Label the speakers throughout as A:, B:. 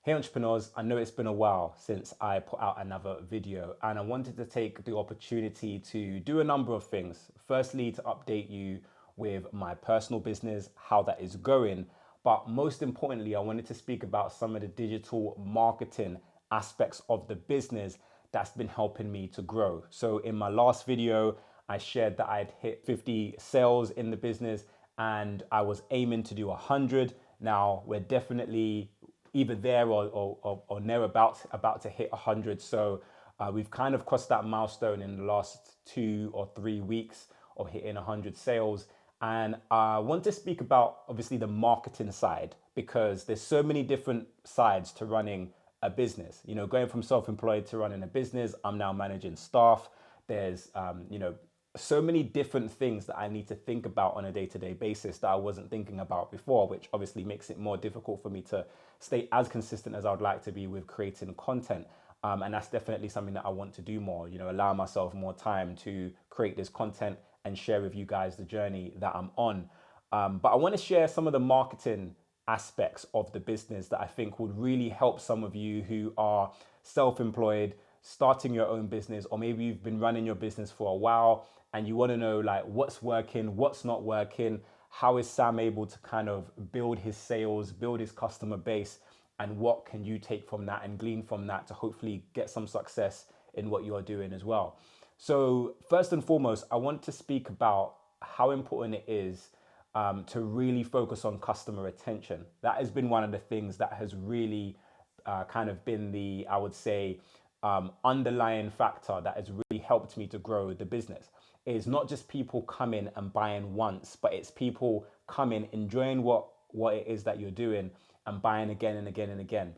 A: Hey entrepreneurs, I know it's been a while since I put out another video and I wanted to take the opportunity to do a number of things. Firstly, to update you with my personal business, how that is going. But most importantly, I wanted to speak about some of the digital marketing aspects of the business that's been helping me to grow. So in my last video, I shared that I'd hit 50 sales in the business and I was aiming to do 100. Now we're definitely either there or near about to hit 100. So we've kind of crossed that milestone in the last 2 or 3 weeks of hitting 100 sales. And I want to speak about obviously the marketing side because there's so many different sides to running a business. You know, going from self-employed to running a business, I'm now managing staff. There's so many different things that I need to think about on a day-to-day basis that I wasn't thinking about before, which obviously makes it more difficult for me to stay as consistent as I would like to be with creating content. And that's definitely something that I want to do more, you know, allow myself more time to create this content and share with you guys the journey that I'm on. But I want to share some of the marketing aspects of the business that I think would really help some of you who are self-employed, starting your own business, or maybe you've been running your business for a while and you want to know like what's working, what's not working, how is Sam able to kind of build his sales, build his customer base, and what can you take from that and glean from that to hopefully get some success in what you're doing as well. So first and foremost, I want to speak about how important it is to really focus on customer retention. That has been one of the things that has really kind of been the, I would say, underlying factor that has really helped me to grow the business. Is not just people coming and buying once, but it's people coming, enjoying what it is that you're doing and buying again and again and again.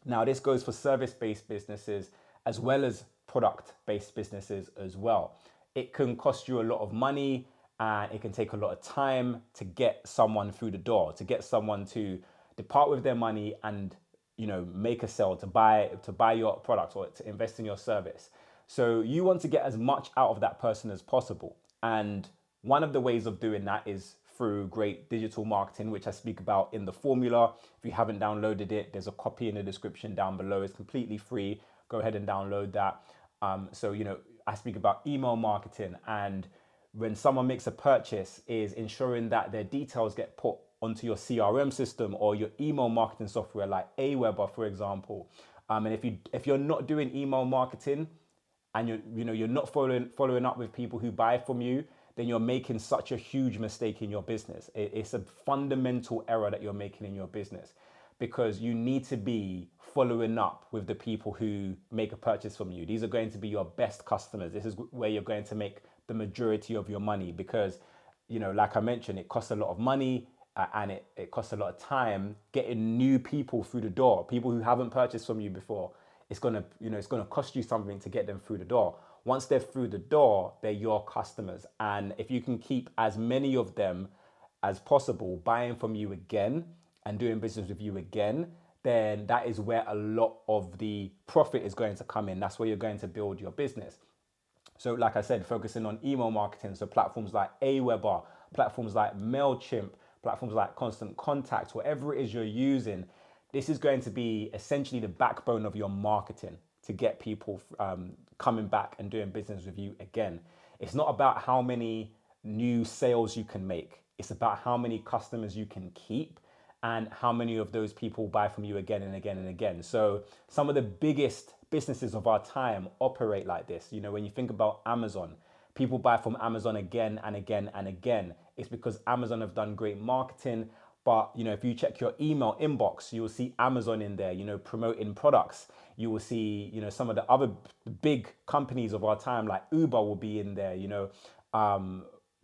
A: Now, this goes for service-based businesses as well as product-based businesses as well. It can cost you a lot of money and it can take a lot of time to get someone through the door, to get someone to depart with their money and, you know, make a sale, to buy your product or to invest in your service. So you want to get as much out of that person as possible. And one of the ways of doing that is through great digital marketing, which I speak about in the formula. If you haven't downloaded it, there's a copy in the description down below. It's completely free. Go ahead and download that. So, you know, I speak about email marketing, and when someone makes a purchase is ensuring that their details get put onto your CRM system or your email marketing software like Aweber, for example. And if you're not doing email marketing, and you're not following up with people who buy from you, then you're making such a huge mistake in your business. It's a fundamental error that you're making in your business because you need to be following up with the people who make a purchase from you. These are going to be your best customers. This is where you're going to make the majority of your money because, you know, like I mentioned, it costs a lot of money and it costs a lot of time getting new people through the door, people who haven't purchased from you before. It's gonna cost you something to get them through the door. Once they're through the door, they're your customers. And if you can keep as many of them as possible buying from you again and doing business with you again, then that is where a lot of the profit is going to come in. That's where you're going to build your business. So like I said, focusing on email marketing. So platforms like Aweber, platforms like MailChimp, platforms like Constant Contact, whatever it is you're using, this is going to be essentially the backbone of your marketing to get people coming back and doing business with you again. It's not about how many new sales you can make. It's about how many customers you can keep and how many of those people buy from you again and again and again. So some of the biggest businesses of our time operate like this. You know, when you think about Amazon, people buy from Amazon again and again and again. It's because Amazon have done great marketing. But, you know, if you check your email inbox, you will see Amazon in there, you know, promoting products. You will see, you know, some of the other big companies of our time, like Uber, will be in there, you know,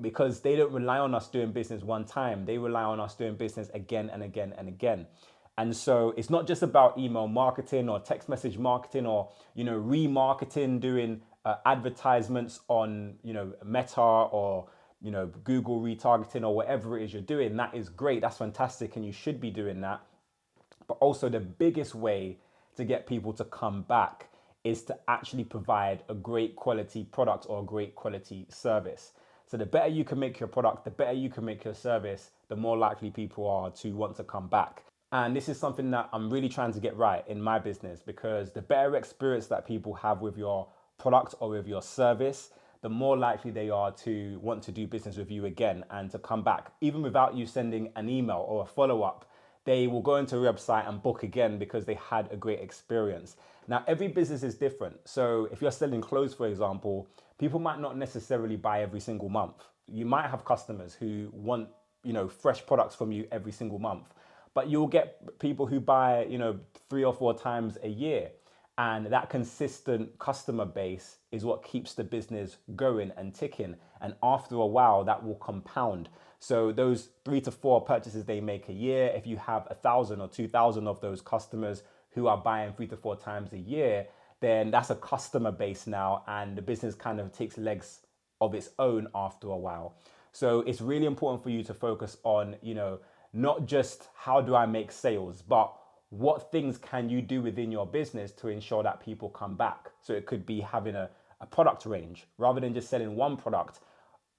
A: because they don't rely on us doing business one time. They rely on us doing business again and again and again. And so it's not just about email marketing or text message marketing or, you know, remarketing, doing advertisements on, you know, Meta or, you know, Google retargeting or whatever it is you're doing. That is great. That's fantastic. And you should be doing that. But also the biggest way to get people to come back is to actually provide a great quality product or a great quality service. So the better you can make your product, the better you can make your service, the more likely people are to want to come back. And this is something that I'm really trying to get right in my business, because the better experience that people have with your product or with your service, the more likely they are to want to do business with you again and to come back. Even without you sending an email or a follow up, they will go into a website and book again because they had a great experience. Now, every business is different. So if you're selling clothes, for example, people might not necessarily buy every single month. You might have customers who want, fresh products from you every single month, but you'll get people who buy, 3 or 4 times a year. And that consistent customer base is what keeps the business going and ticking. And after a while, that will compound. So those 3 to 4 purchases they make a year, if you have 1,000 or 2,000 of those customers who are buying 3 to 4 times a year, then that's a customer base now, and the business kind of takes legs of its own after a while. So it's really important for you to focus on, not just how do I make sales, but what things can you do within your business to ensure that people come back. So it could be having a product range rather than just selling one product.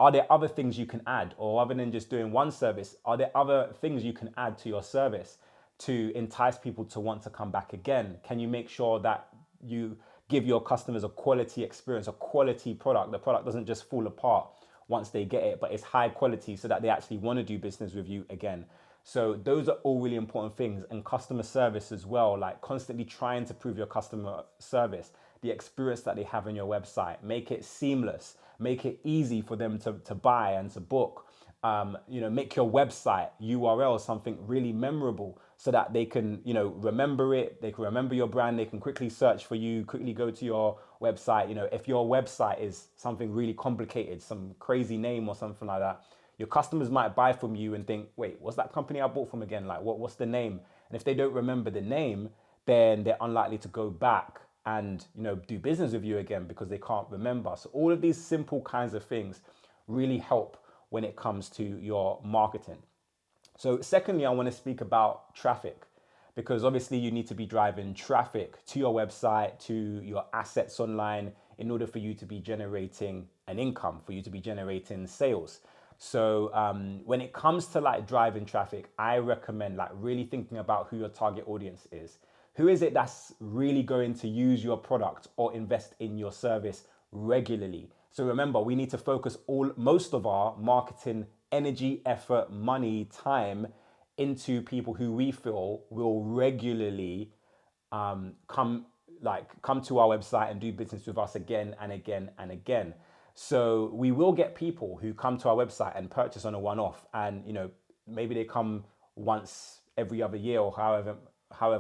A: Are there other things you can add? Or rather than just doing one service, are there other things you can add to your service to entice people to want to come back again? Can you make sure that you give your customers a quality experience, a quality product? The product doesn't just fall apart once they get it, but it's high quality so that they actually want to do business with you again. So those are all really important things. And customer service as well, like constantly trying to prove your customer service, the experience that they have on your website, make it seamless, make it easy for them to buy and to book. Make your website URL something really memorable so that they can, remember it. They can remember your brand. They can quickly search for you, quickly go to your website. If your website is something really complicated, some crazy name or something like that, your customers might buy from you and think, wait, what's that company I bought from again? Like, what's the name? And if they don't remember the name, then they're unlikely to go back and, do business with you again because they can't remember. So all of these simple kinds of things really help when it comes to your marketing. So secondly, I want to speak about traffic, because obviously you need to be driving traffic to your website, to your assets online, in order for you to be generating an income, for you to be generating sales. So when it comes to like driving traffic, I recommend like really thinking about who your target audience is. Who is it that's really going to use your product or invest in your service regularly? So remember, we need to focus most of our marketing energy, effort, money, time into people who we feel will regularly come to our website and do business with us again and again and again. So we will get people who come to our website and purchase on a one-off, and maybe they come once every other year or however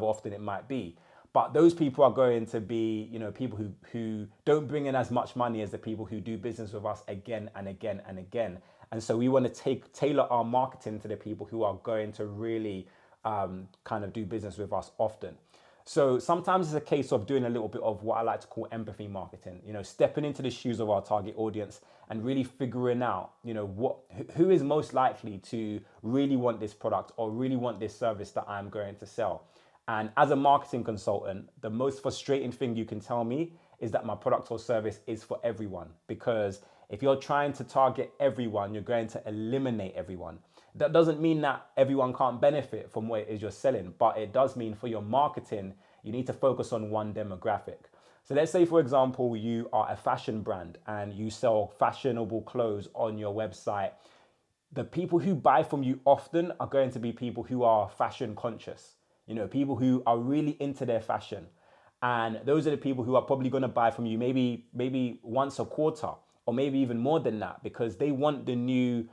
A: often it might be. But those people are going to be, people who don't bring in as much money as the people who do business with us again and again and again. And so we want to tailor our marketing to the people who are going to really kind of do business with us often. So sometimes it's a case of doing a little bit of what I like to call empathy marketing, stepping into the shoes of our target audience and really figuring out, who is most likely to really want this product or really want this service that I'm going to sell. And as a marketing consultant, the most frustrating thing you can tell me is that my product or service is for everyone. Because if you're trying to target everyone, you're going to eliminate everyone. That doesn't mean that everyone can't benefit from what it is you're selling, but it does mean for your marketing, you need to focus on one demographic. So let's say, for example, you are a fashion brand and you sell fashionable clothes on your website. The people who buy from you often are going to be people who are fashion conscious, people who are really into their fashion. And those are the people who are probably going to buy from you maybe once a quarter, or maybe even more than that, because they want the new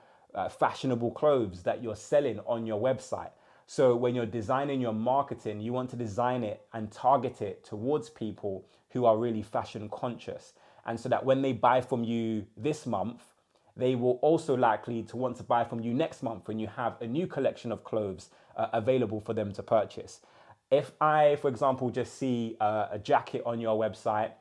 A: fashionable clothes that you're selling on your website. So when you're designing your marketing, you want to design it and target it towards people who are really fashion conscious. And so that when they buy from you this month, they will also likely to want to buy from you next month when you have a new collection of clothes available for them to purchase. If I, for example, just see a jacket on your website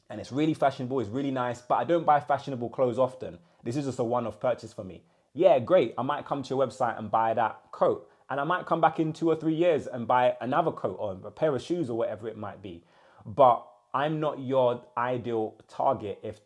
A: and it's really fashionable, it's really nice, but I don't buy fashionable clothes often, this is just a one-off purchase for me. Yeah, great. I might come to your website and buy that coat. And I might come back in 2 or 3 years and buy another coat or a pair of shoes or whatever it might be. But I'm not your ideal target if,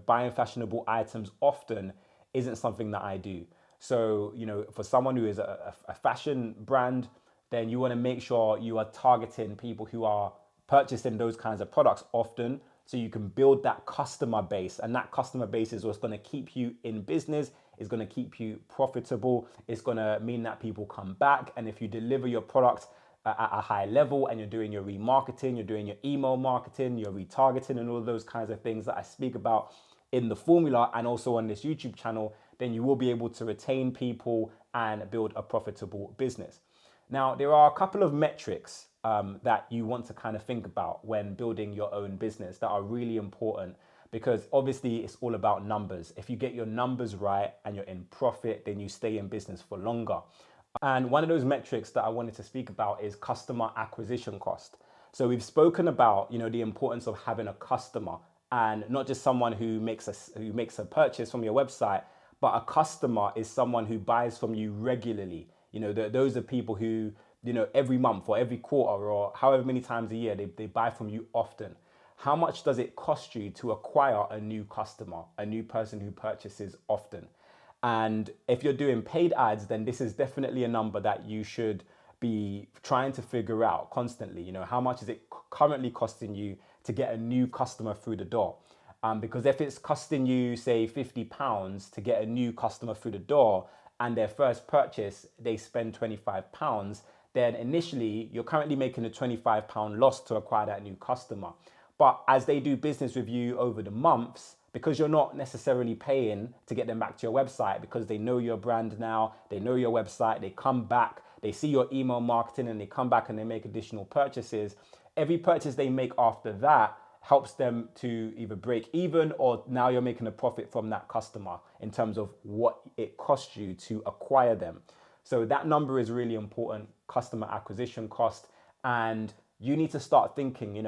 A: buying fashionable items often isn't something that I do. So, for someone who is a fashion brand, then you want to make sure you are targeting people who are purchasing those kinds of products often, so you can build that customer base. And that customer base is what's going to keep you in business, is going to keep you profitable. It's going to mean that people come back. And if you deliver your product at a high level and you're doing your remarketing, you're doing your email marketing, your retargeting, and all those kinds of things that I speak about in the formula and also on this YouTube channel, then you will be able to retain people and build a profitable business. Now, there are a couple of metrics that you want to kind of think about when building your own business that are really important, because obviously it's all about numbers. If you get your numbers right and you're in profit, then you stay in business for longer. And one of those metrics that I wanted to speak about is customer acquisition cost. So we've spoken about, the importance of having a customer, and not just someone who makes a purchase from your website, but a customer is someone who buys from you regularly. Those are people who, every month or every quarter or however many times a year, they buy from you often. How much does it cost you to acquire a new customer, a new person who purchases often? And if you're doing paid ads, then this is definitely a number that you should be trying to figure out constantly. How much is it currently costing you to get a new customer through the door? Because if it's costing you, say, £50 to get a new customer through the door, and their first purchase, they spend £25, then initially you're currently making a £25 loss to acquire that new customer. But as they do business with you over the months, because you're not necessarily paying to get them back to your website, because they know your brand now, they know your website, they come back, they see your email marketing, and they come back and they make additional purchases. Every purchase they make after that helps them to either break even, or now you're making a profit from that customer in terms of what it costs you to acquire them. So that number is really important, customer acquisition cost. And you need to start thinking,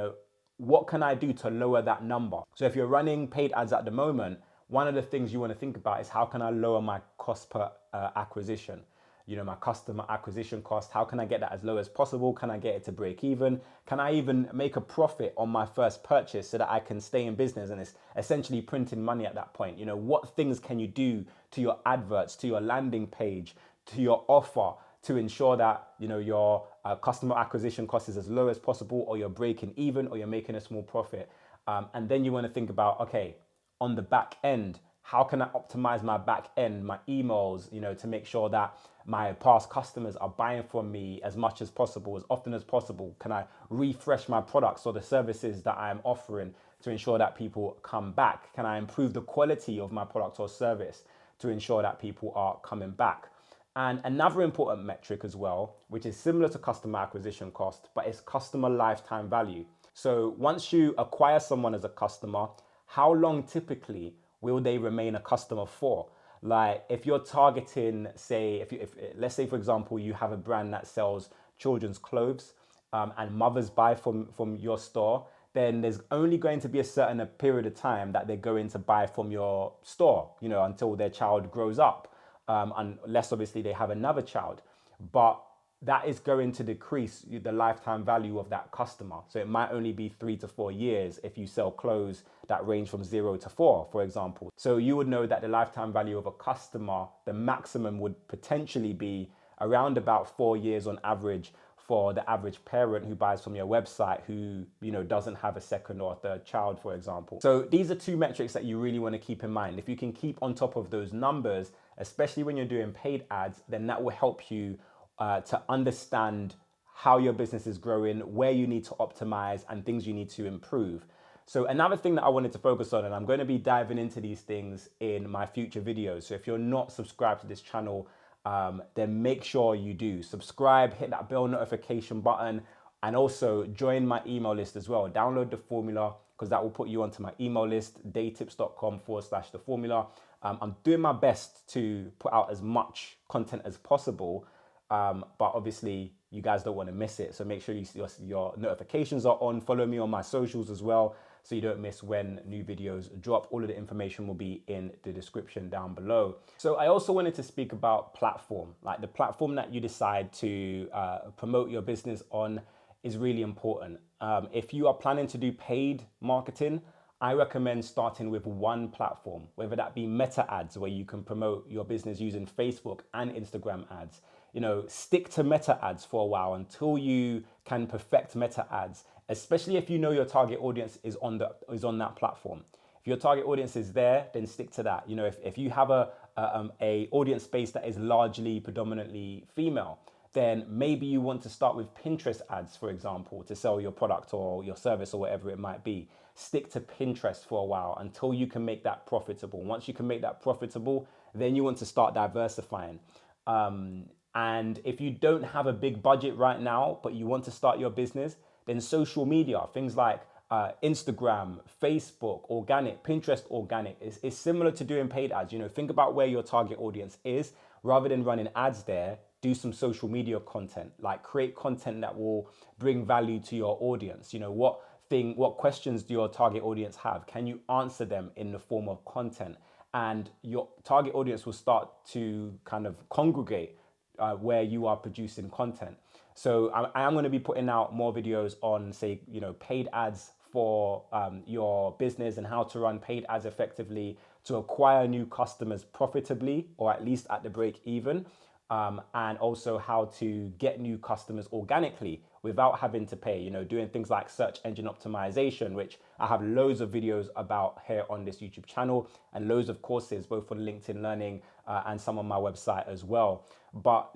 A: what can I do to lower that number? So if you're running paid ads at the moment, one of the things you want to think about is, how can I lower my cost per acquisition? My customer acquisition cost, how can I get that as low as possible? Can I get it to break even? Can I even make a profit on my first purchase so that I can stay in business? And it's essentially printing money at that point. What things can you do to your adverts, to your landing page, to your offer to ensure that, your customer acquisition cost is as low as possible, or you're breaking even, or you're making a small profit? And then you want to think about, okay, on the back end, how can I optimize my back end, my emails, to make sure that my past customers are buying from me as much as possible, as often as possible? Can I refresh my products or the services that I'm offering to ensure that people come back? Can I improve the quality of my product or service to ensure that people are coming back? And another important metric as well, which is similar to customer acquisition cost, but it's customer lifetime value. So once you acquire someone as a customer, how long typically will they remain a customer for? Like if you're targeting, say, if let's say, for example, you have a brand that sells children's clothes, and mothers buy from your store, then there's only going to be a certain period of time that they're going to buy from your store, until their child grows up, unless obviously they have another child. But that is going to decrease the lifetime value of that customer. So it might only be 3 to 4 years if you sell clothes that range from 0 to 4, for example. So you would know that the lifetime value of a customer, the maximum would potentially be around about 4 years on average for the average parent who buys from your website, who doesn't have a second or third child, for example. So these are two metrics that you really want to keep in mind. If you can keep on top of those numbers, especially when you're doing paid ads, then that will help you to understand how your business is growing, where you need to optimize, and things you need to improve. So another thing that I wanted to focus on, and I'm going to be diving into these things in my future videos. So if you're not subscribed to this channel, then make sure you do subscribe, hit that bell notification button, and also join my email list as well. Download the formula, because that will put you onto my email list, daytips.com/the formula. I'm doing my best to put out as much content as possible, but obviously you guys don't want to miss it. So make sure your notifications are on. Follow me on my socials as well, so you don't miss when new videos drop. All of the information will be in the description down below. So I also wanted to speak about platform. Like the platform that you decide to promote your business on is really important. If you are planning to do paid marketing, I recommend starting with one platform, whether that be Meta ads, where you can promote your business using Facebook and Instagram ads. stick to meta ads for a while until you can perfect meta ads, especially if you know your target audience is on that platform. If your target audience is there, then stick to that. If you have a audience base that is largely predominantly female, then maybe you want to start with Pinterest ads, for example, to sell your product or your service or whatever it might be. Stick to Pinterest for a while until you can make that profitable. Once you can make that profitable, then you want to start diversifying. And if you don't have a big budget right now, but you want to start your business, then social media, things like Instagram, Facebook, organic, Pinterest, organic, is similar to doing paid ads. Think about where your target audience is. Rather than running ads there, do some social media content, like create content that will bring value to your audience. What questions do your target audience have? Can you answer them in the form of content? And your target audience will start to kind of congregate where you are producing content. So I am going to be putting out more videos on, say, paid ads for your business and how to run paid ads effectively to acquire new customers profitably, or at least at the break even. And also how to get new customers organically without having to pay, doing things like search engine optimization, which I have loads of videos about here on this YouTube channel, and loads of courses, both on LinkedIn Learning and some on my website as well. But,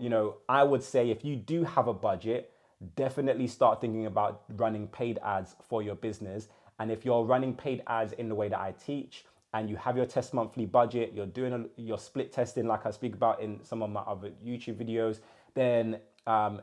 A: I would say if you do have a budget, definitely start thinking about running paid ads for your business. And if you're running paid ads in the way that I teach, and you have your test monthly budget, you're doing your split testing like I speak about in some of my other YouTube videos, then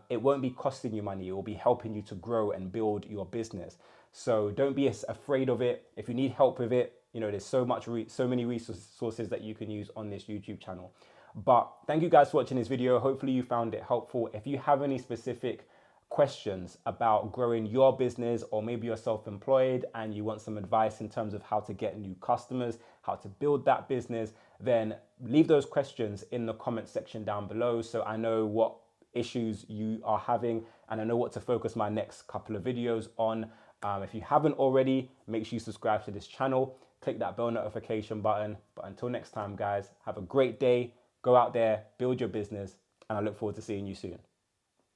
A: it won't be costing you money. It will be helping you to grow and build your business. So don't be afraid of it. If you need help with it, there's so many resources that you can use on this YouTube channel. But thank you guys for watching this video. Hopefully you found it helpful. If you have any specific questions about growing your business, or maybe you're self-employed and you want some advice in terms of how to get new customers, how to build that business, then leave those questions in the comment section down below so I know what issues you are having and I know what to focus my next couple of videos on. If you haven't already, make sure you subscribe to this channel, click that bell notification button. But until next time, guys, have a great day, go out there, build your business, and I look forward to seeing you soon.